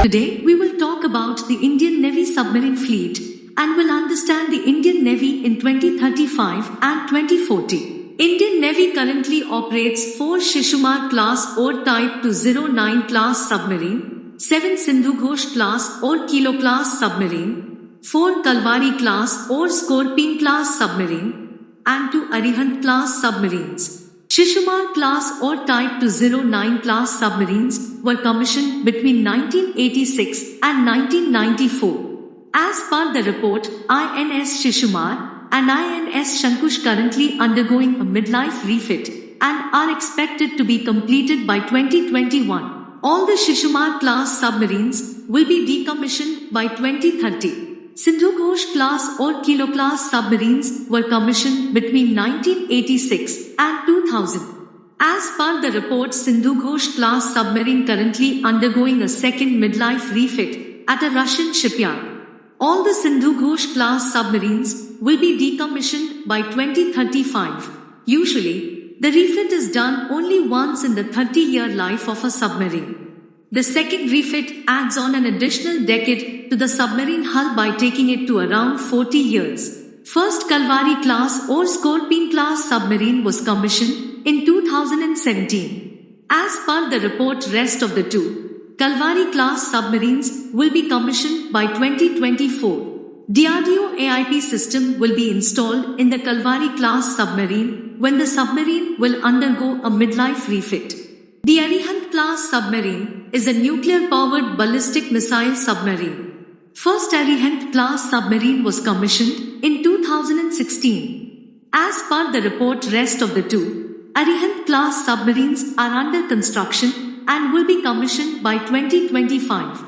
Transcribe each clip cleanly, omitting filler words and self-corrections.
Today, we will talk about the Indian Navy submarine fleet and will understand the Indian Navy in 2035 and 2040. Indian Navy currently operates 4 Shishumar class or Type 209 class submarine, 7 Sindhu Ghosh class or Kilo class submarine, 4 Kalvari class or Scorpion class submarine, and 2 Arihant class submarines. Shishumar class or Type 209 class submarines were commissioned between 1986 and 1994. As per the report, INS Shishumar and INS Shankush currently undergoing a midlife refit and are expected to be completed by 2021. All the Shishumar class submarines will be decommissioned by 2030. Sindhu Ghosh class or Kilo class submarines were commissioned between 1986 and 2000. As per the report, Sindhu Ghosh class submarine currently undergoing a second midlife refit at a Russian shipyard. All the Sindhu Ghosh class submarines will be decommissioned by 2035. Usually, the refit is done only once in the 30-year life of a submarine. The second refit adds on an additional decade to the submarine hull by taking it to around 40 years. First Kalvari class or Scorpion class submarine was commissioned in 2017. As per the report, rest of the 2 Kalvari class submarines will be commissioned by 2024. DRDO AIP system will be installed in the Kalvari class submarine when the submarine will undergo a midlife refit. The Arihant class submarine is a nuclear-powered ballistic missile submarine. First Arihant class submarine was commissioned in 2016. As per the report, rest of the 2 Arihant class submarines are under construction and will be commissioned by 2025.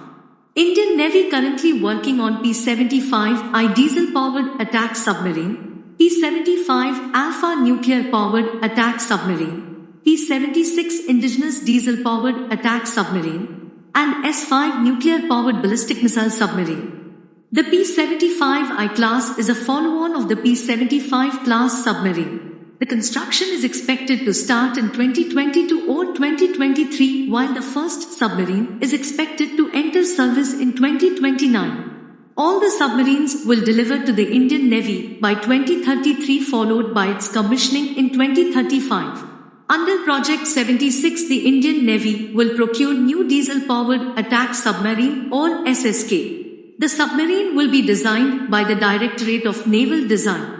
Indian Navy currently working on P-75I diesel-powered attack submarine, P-75 Alpha nuclear-powered attack submarine, P-76 indigenous diesel-powered attack submarine, and S-5 nuclear-powered ballistic missile submarine. The P-75I class is a follow-on of the P-75 class submarine. The construction is expected to start in 2022 or 2023, while the first submarine is expected to enter service in 2029. All the submarines will deliver to the Indian Navy by 2033, followed by its commissioning in 2035. Under Project 76, the Indian Navy will procure new diesel-powered attack submarine or SSK. The submarine will be designed by the Directorate of Naval Design.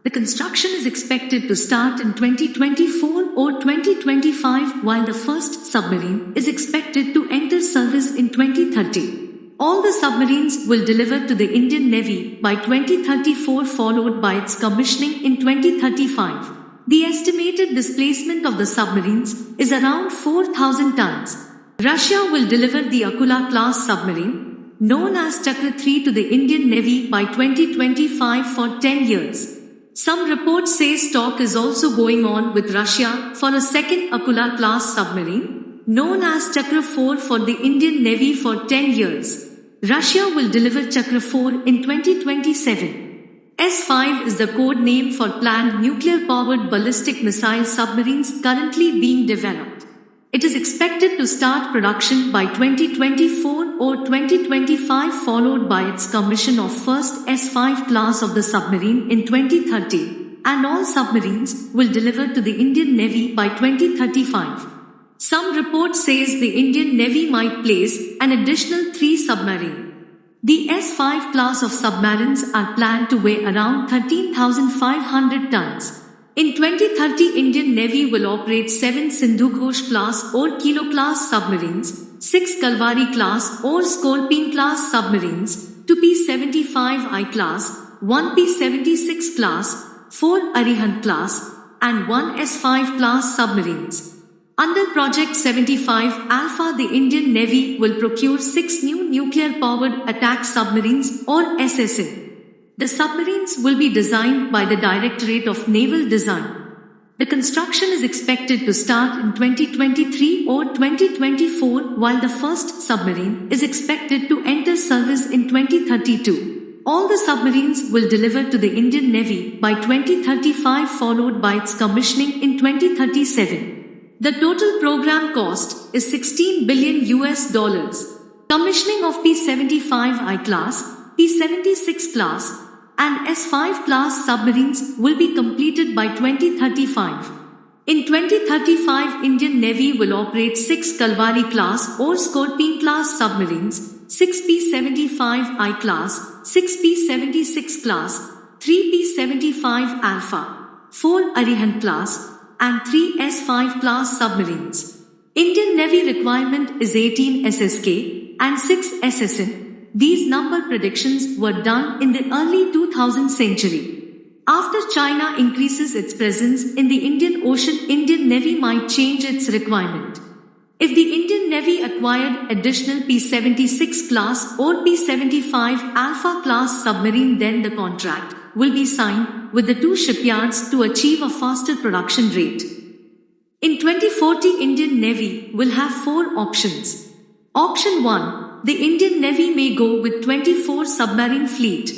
The construction is expected to start in 2024 or 2025, while the first submarine is expected to enter service in 2030. All the submarines will deliver to the Indian Navy by 2034, followed by its commissioning in 2035. The estimated displacement of the submarines is around 4,000 tons. Russia will deliver the Akula class submarine, known as Chakra 3, to the Indian Navy by 2025 for 10 years. Some reports say talk is also going on with Russia for a second Akula class submarine, known as Chakra 4, for the Indian Navy for 10 years. Russia will deliver Chakra 4 in 2027. S-5 is the code name for planned nuclear-powered ballistic missile submarines currently being developed. It is expected to start production by 2024 or 2025, followed by its commission of first S-5 class of the submarine in 2030, and all submarines will deliver to the Indian Navy by 2035. Some reports says the Indian Navy might place an additional 3 submarines. The S-5 class of submarines are planned to weigh around 13,500 tons. In 2030, Indian Navy will operate 7 Sindhu Ghosh class or Kilo class submarines, 6 Kalvari class or Scorpion class submarines, 2 P-75I class, 1 P-76 class, 4 Arihant class, and 1 S-5 class submarines. Under Project 75 Alpha, the Indian Navy will procure 6 new nuclear-powered attack submarines or SSN. The submarines will be designed by the Directorate of Naval Design. The construction is expected to start in 2023 or 2024, while the first submarine is expected to enter service in 2032. All the submarines will deliver to the Indian Navy by 2035, followed by its commissioning in 2037. The total program cost is $16 billion. Commissioning of P-75I class, P-76 class, and S-5 class submarines will be completed by 2035. In 2035, Indian Navy will operate 6 Kalvari class or Scorpene class submarines, 6 P-75I class, 6 P-76 class, 3 P-75 Alpha, 4 Arihant class, and 3 S-5 class submarines. Indian Navy requirement is 18 SSK and 6 SSN. These number predictions were done in the early 2000th century. After China increases its presence in the Indian Ocean, Indian Navy might change its requirement. If the Indian Navy acquired additional P-76 class or P-75 Alpha class submarine, then the contract will be signed with the two shipyards to achieve a faster production rate. In 2040, Indian Navy will have 4 options. Option 1, the Indian Navy may go with 24 submarine fleet.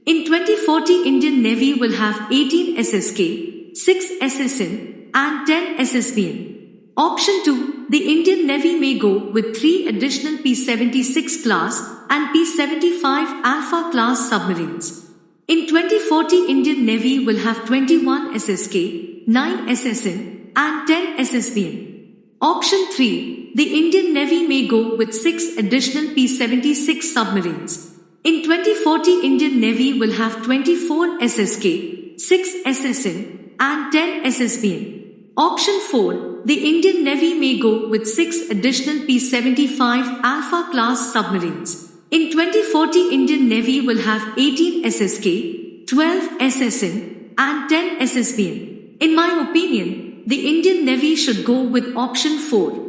In 2040, Indian Navy will have 18 SSK, 6 SSN, and 10 SSBN. Option 2, the Indian Navy may go with 3 additional P-76 class and P-75 Alpha class submarines. In 2040, Indian Navy will have 21 SSK, 9 SSN, and 10 SSBN. Option 3, the Indian Navy may go with 6 additional P-76 submarines. In 2040, Indian Navy will have 24 SSK, 6 SSN, and 10 SSBN. Option 4, the Indian Navy may go with 6 additional P-75 Alpha class submarines. In 2040, Indian Navy will have 18 SSK, 12 SSN, and 10 SSBN. In my opinion, the Indian Navy should go with option 4.